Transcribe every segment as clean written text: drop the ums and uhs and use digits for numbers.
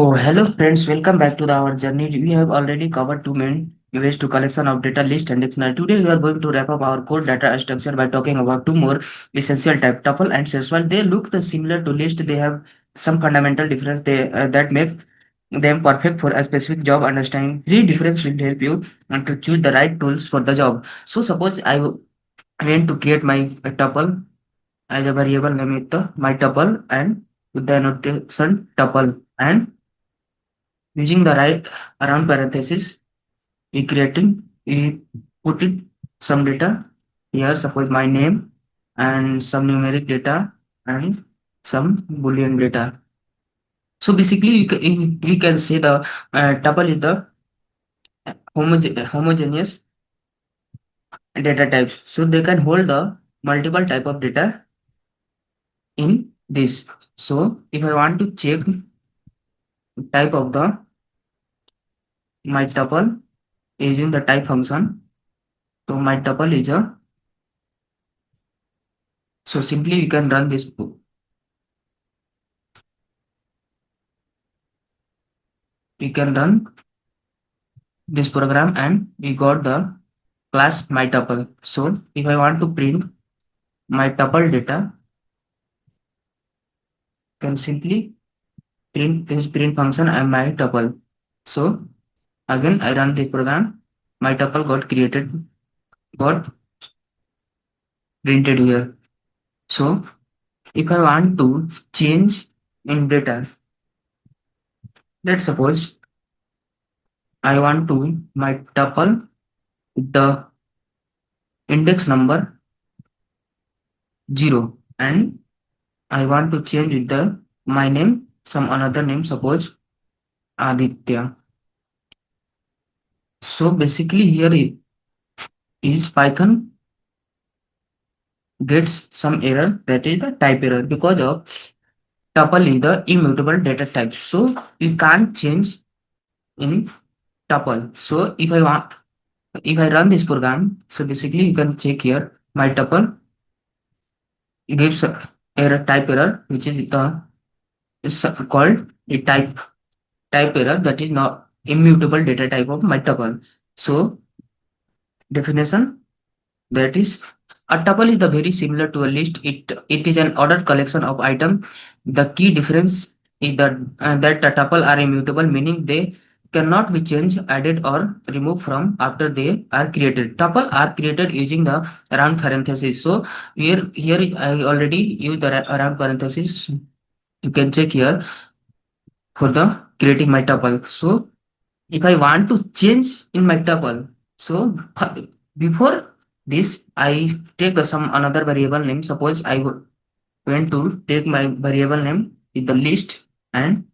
So hello friends, welcome back to our journey. We have already covered two main ways to collection of data, list and dictionary. Today we are going to wrap up our core data structure by talking about two more essential type, tuple and sets. While they look similar to list, they have some fundamental difference that make them perfect for a specific job. Understanding three difference will help you to choose the right tools for the job. So suppose want to create my tuple as a variable name with my tuple and with the annotation tuple, and using the right around parenthesis, we put it some data here, suppose my name and some numeric data and some boolean data. So basically, we can say the tuple is the homogeneous data types. So they can hold the multiple type of data in this. So if I want to check type of the my tuple using the type function, so my tuple is a so simply we can run this we can run this program and we got the class my tuple. So if I want to print my tuple data, can simply print this print function and my tuple. So again I run the program, my tuple got printed here. So if I want to change in data, let's suppose I want to my tuple with the index number 0 and I want to change with the my name, some another name, suppose Aditya. So basically here is Python gets some error, that is the type error, because of tuple is the immutable data type. So you can't change in tuple. So if I run this program, so basically you can check here my tuple gives a error type error, which is the is called a type error, that is not immutable data type of my tuple. So definition, that is, a tuple is the very similar to a list. It is an ordered collection of items. The key difference is that the tuple are immutable, meaning they cannot be changed, added, or removed from after they are created. Tuple are created using the round parenthesis. So here I already use the round parenthesis. You can check here for the creating my tuple. So if I want to change in my tuple, so before this, I take some another variable name. Suppose I want to take my variable name with the list, and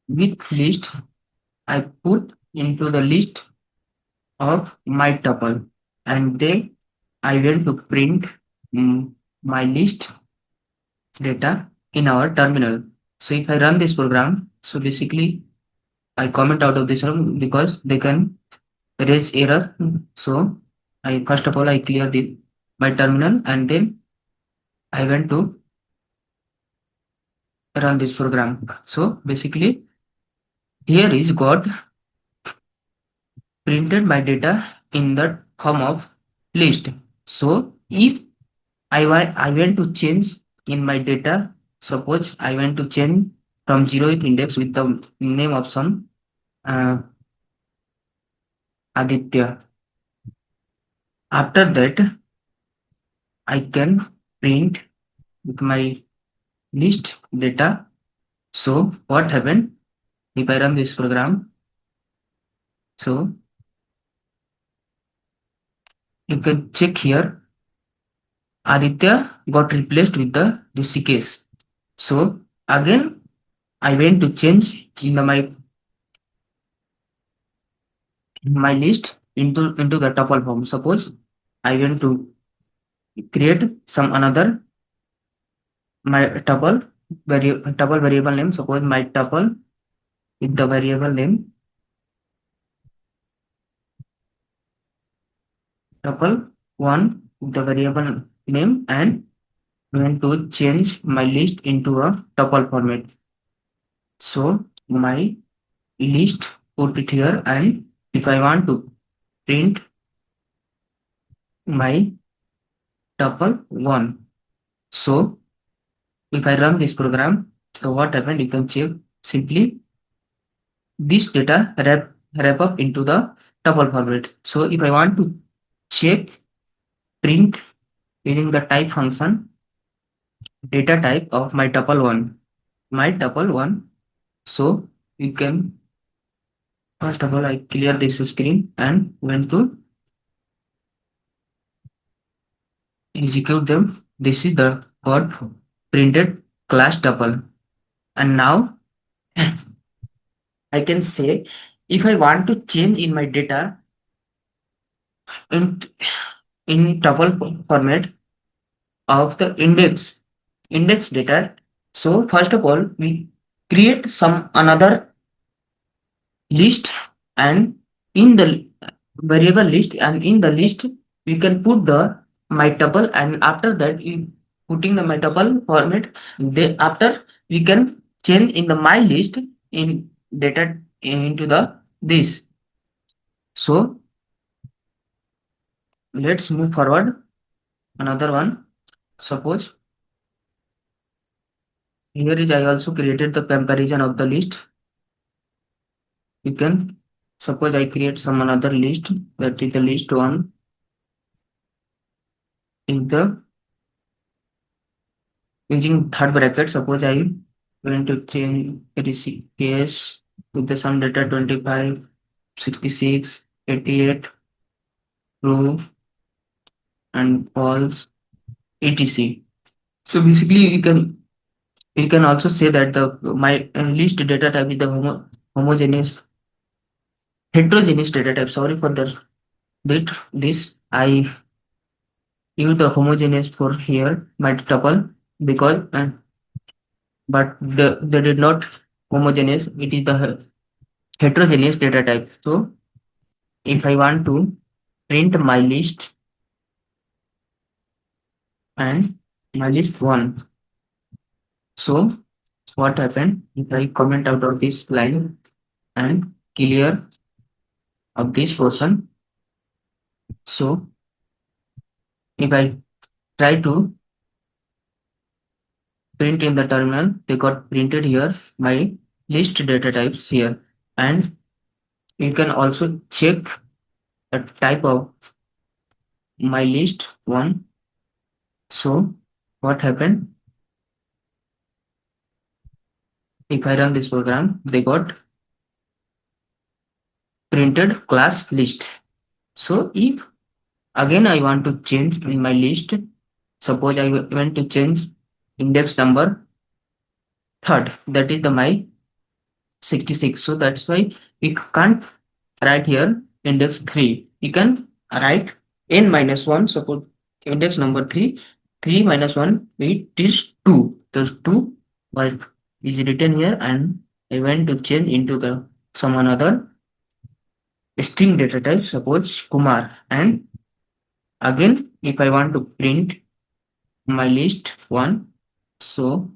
with list, I put into the list of my tuple, and then I want to print my list data in our terminal. So if I run this program, so basically I comment out of this room because they can raise error. So I first of all I clear the my terminal and then I went to run this program. So basically here is got printed my data in the form of list. So if I want to change in my data, suppose I want to change from 0th index with the name of some uh, Aditya. After that I can print with my list data. So what happened if I run this program? So you can check here, Aditya got replaced with the Rishikesh. So again, I went to change in my list into the tuple form. Suppose I want to create some another my tuple variable name. Suppose my tuple with the variable name tuple one with the variable name, and I want to change my list into a tuple format. So my list, put it here, and if I want to print my tuple 1, so if I run this program, so what happened, you can check simply this data wrap up into the tuple format. So if I want to check print using the type function data type of my tuple 1, so you can first of all I clear this screen and went to execute them. This is the code printed class tuple. And now I can say if I want to change in my data in, in tuple format of the index data. So first of all, we create some another list, and in the variable list, and in the list we can put the my tuple, and after that we putting the my tuple format. They after we can change in the my list in data into the this. So let's move forward another one. Suppose here is I also created the comparison of the list. You can suppose I create some another list, that is the list one in the using third bracket. Suppose I want to change receive case with the some data 25, 66, 88, true and false, etc. So basically you can also say that the my list data type is the homogeneous heterogeneous data type. Sorry for the that this I use the homogeneous for here my tuple because but they did not homogeneous, it is the heterogeneous data type. So if I want to print my list and my list 1, so what happened if I comment out of this line and clear of this portion. So if I try to print in the terminal, they got printed here my list data types here. And you can also check the type of my list 1. So what happened if I run this program, they got printed class list. So if again I want to change in my list, suppose I want to change index number third, that is the my 66. So that's why we can't write here index 3. You can write n minus 1. Suppose index number 3, 3 minus 1, it is 2. Those 2 was is written here, and I want to change into the some another string data type, suppose Kumar. And again, if I want to print my list 1, so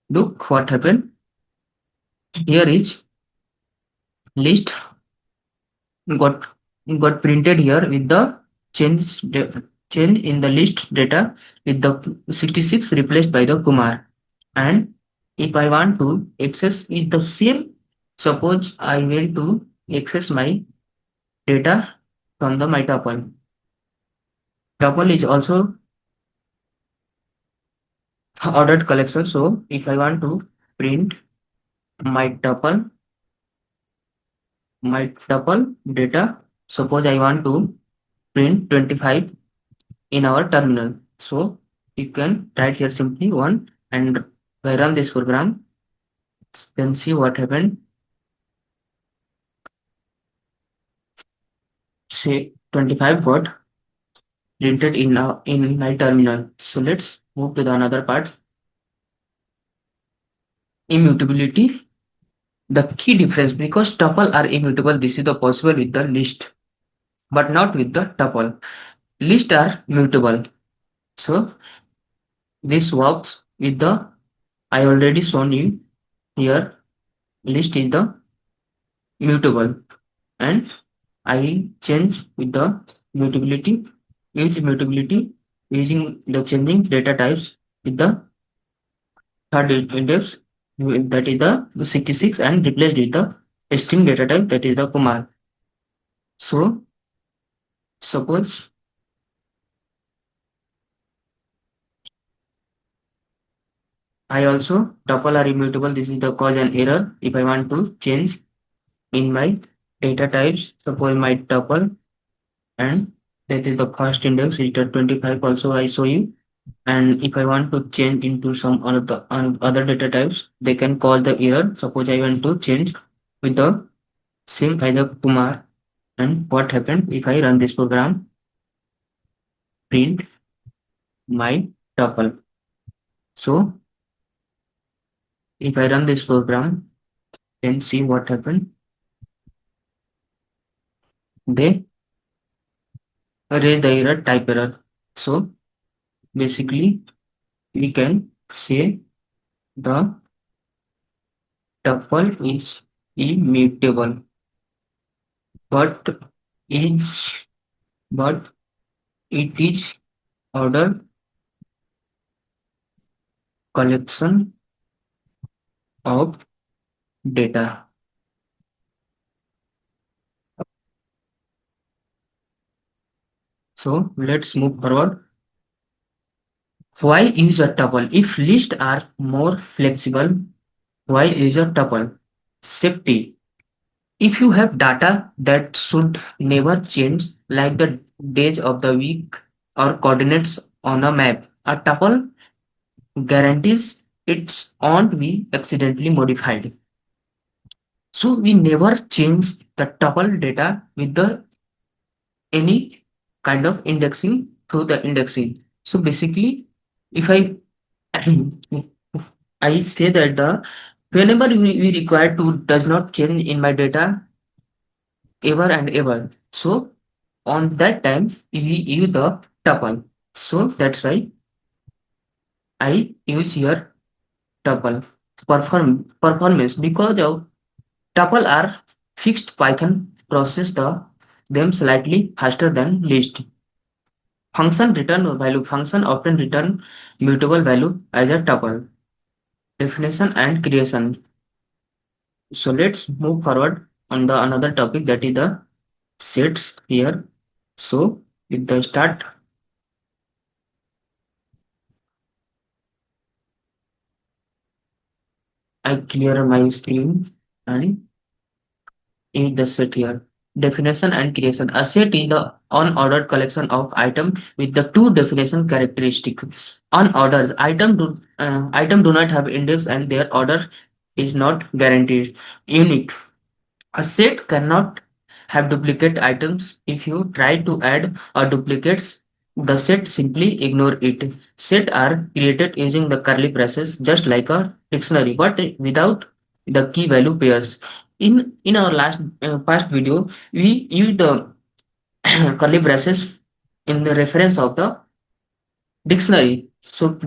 look what happened. Here is list got got printed here with the change change in the list data with the 66 replaced by the Kumar. And if I want to access it the same, suppose I want to access my data from the my tuple. Tuple is also ordered collection. So if I want to print my tuple, data, suppose I want to print 25 in our terminal. So you can write here simply 1, and if I run this program, then see what happened. Say 25 got printed in my terminal. So let's move to the another part. Immutability. The key difference, because tuple are immutable, this is the possible with the list, but not with the tuple. List are mutable. So this works with the I already shown you here list is the mutable, and I change with the mutability, use mutability using the changing data types with the third index, that is the 66, and replace with the string data type, that is the Kumar. So suppose I also tuple are immutable. This is the cause and error. If I want to change in my data types, suppose my tuple, and that is the first index is the 25 also I show you. And if I want to change into some other data types, they can call the error. Suppose I want to change with the same as a Kumar. And what happened if I run this program? Print my tuple. So if I run this program, then see what happened. They raise the error type error. So basically, we can say the tuple is immutable, but is but it is ordered collection of data. So let's move forward. Why use a tuple? If lists are more flexible, why use a tuple? Safety. If you have data that should never change, like the days of the week or coordinates on a map, a tuple guarantees it won't be accidentally modified. So we never change the tuple data with the any kind of indexing through the indexing. So basically, if I I say that the whenever we require to does not change in my data ever and ever. So on that time we use the tuple. So that's why I use here tuple. Performance, because of tuple are fixed, Python process them slightly faster than list. Function return value. Function often return mutable value as a tuple. Definition and creation. So let's move forward on the another topic, that is the sets here. So with the start, I clear my screen and in the set here. Definition and creation. A set is the unordered collection of items with the two definition characteristics. Unordered item do not have index and their order is not guaranteed. Unique. A set cannot have duplicate items. If you try to add or duplicates, the set simply ignore it. Set are created using the curly braces just like a dictionary, but without the key value pairs. In our last past video, we used the curly braces in the reference of the dictionary. So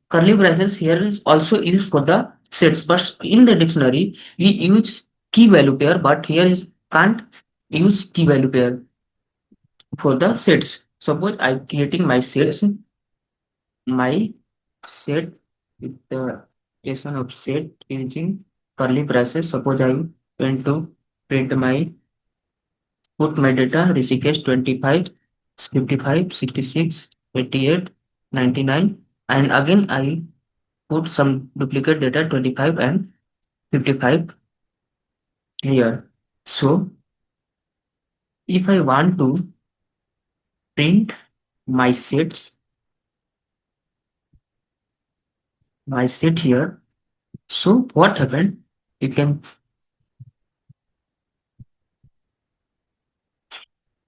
curly braces here is also used for the sets, but in the dictionary we use key value pair, but here is can't use key value pair for the sets. Suppose I'm creating my set with the creation of set using curly braces. Suppose I want to print my put my data Rishikesh 25, 55, 66, 88, 99, and again I put some duplicate data 25 and 55 here. So if I want to print my sets, my set here, so what happened? You can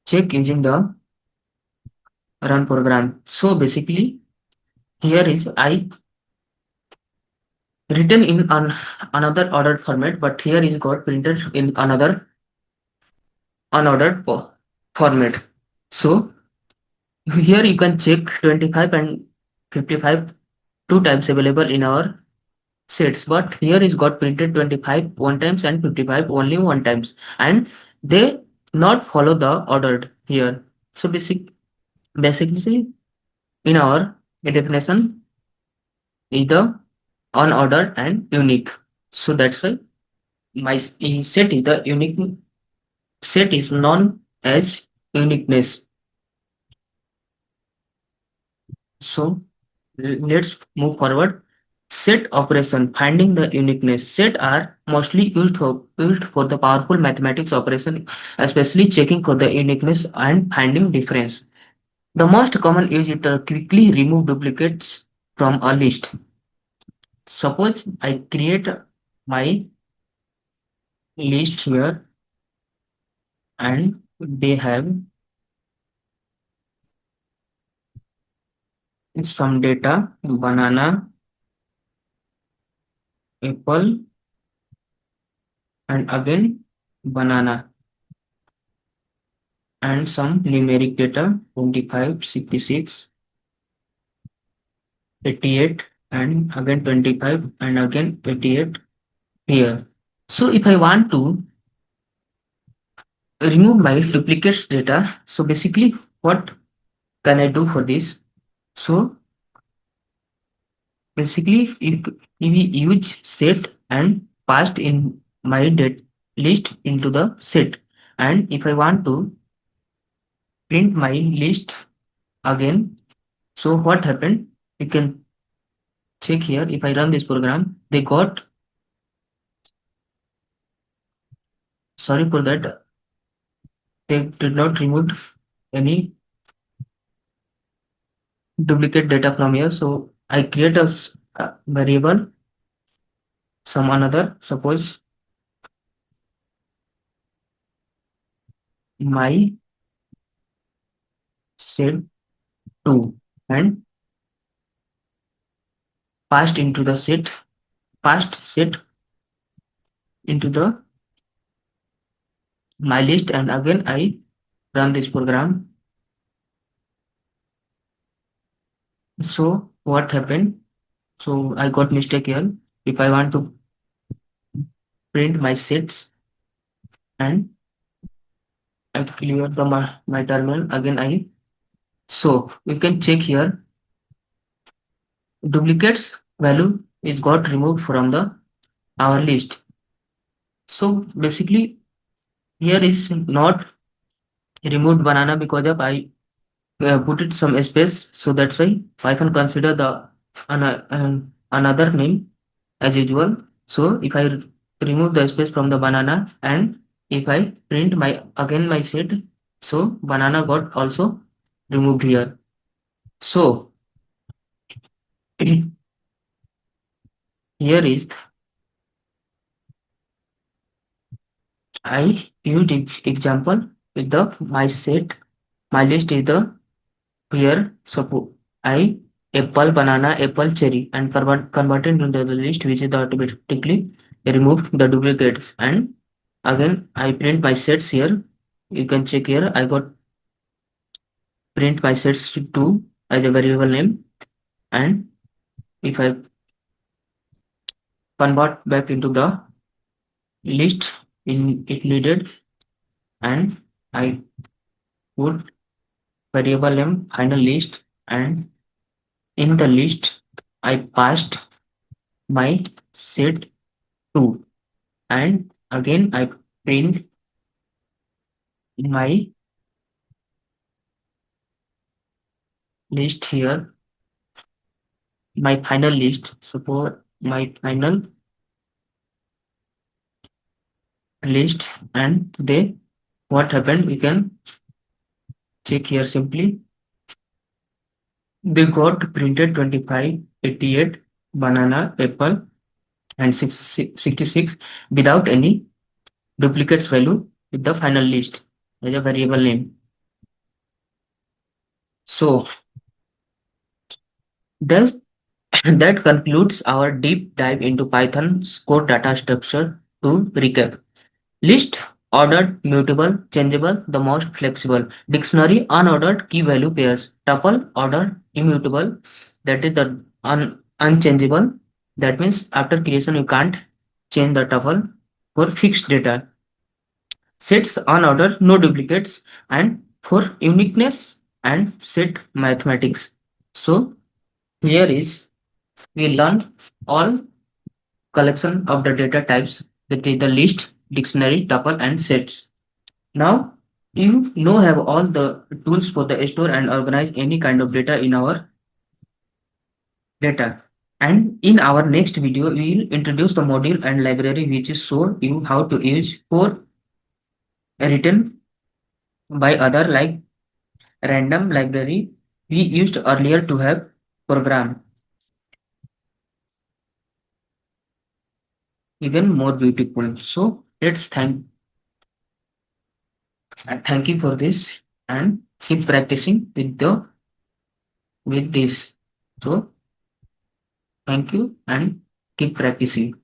check using the run program. So basically here is I written in another ordered format, but here is got printed in another unordered format. So here you can check 25 and 55 two times available in our sets, but here is got printed 25 one times and 55 only one times, and they not follow the ordered here. So basically in our definition is the unordered and unique. So that's why set is the unique set is known as uniqueness. So let's move forward. Set operation finding the uniqueness. Set are mostly used for the powerful mathematics operation, especially checking for the uniqueness and finding difference. The most common use is to quickly remove duplicates from a list. Suppose I create my list here and they have some data banana, apple, and again banana, and some numeric data 25, 66, 88, and again 25, and again 88 here. So if I want to remove my duplicates data, so basically what can I do for this? So basically if we use set and passed in my date list into the set, and if I want to print my list again, so what happened? You can check here. If I run this program, they got, sorry for that, they did not remove any duplicate data from here. So I create a variable, some another, suppose my set 2, and passed into the set, passed set into the my list, and again I run this program. So what happened? So I got mistake here. If I want to print my sets and I clear my terminal again, I, so you can check here duplicates value is got removed from the our list. So basically here is not removed banana because of I put it some space, so that's why Python consider the another name as usual. So if I remove the space from the banana and if I print my again my set, so banana got also removed here. So here is I used example with the my set. My list is the here. Suppose I apple, banana, apple, cherry, and converted into the list, which is the automatically remove the duplicates. And again, I print my sets here. You can check here. I got print my sets to 2 as a variable name. And if I convert back into the list in it needed, and I put variable name final list, and in the list I passed my set 2, and again I print my list here, my final list. Suppose my final list, and they what happened? We can check here simply. They got printed 25, 88, banana, apple, and 66 without any duplicates value with the final list as a variable name. So does that concludes our deep dive into Python's core data structure. To recap: list, ordered, mutable, changeable, the most flexible. Dictionary, unordered key value pairs. Tuple, ordered, immutable, that is the unchangeable. That means after creation you can't change the tuple for fixed data. Sets unordered, no duplicates, and for uniqueness and set mathematics. So here is we learn all collection of the data types, that is the list, dictionary, tuple, and sets. Now you know have all the tools for the store and organize any kind of data in our data. And in our next video, we will introduce the module and library which is show you how to use for written by other like random library we used earlier to have program even more beautiful. So let's thank you for this and keep practicing with this. So thank you and keep practicing.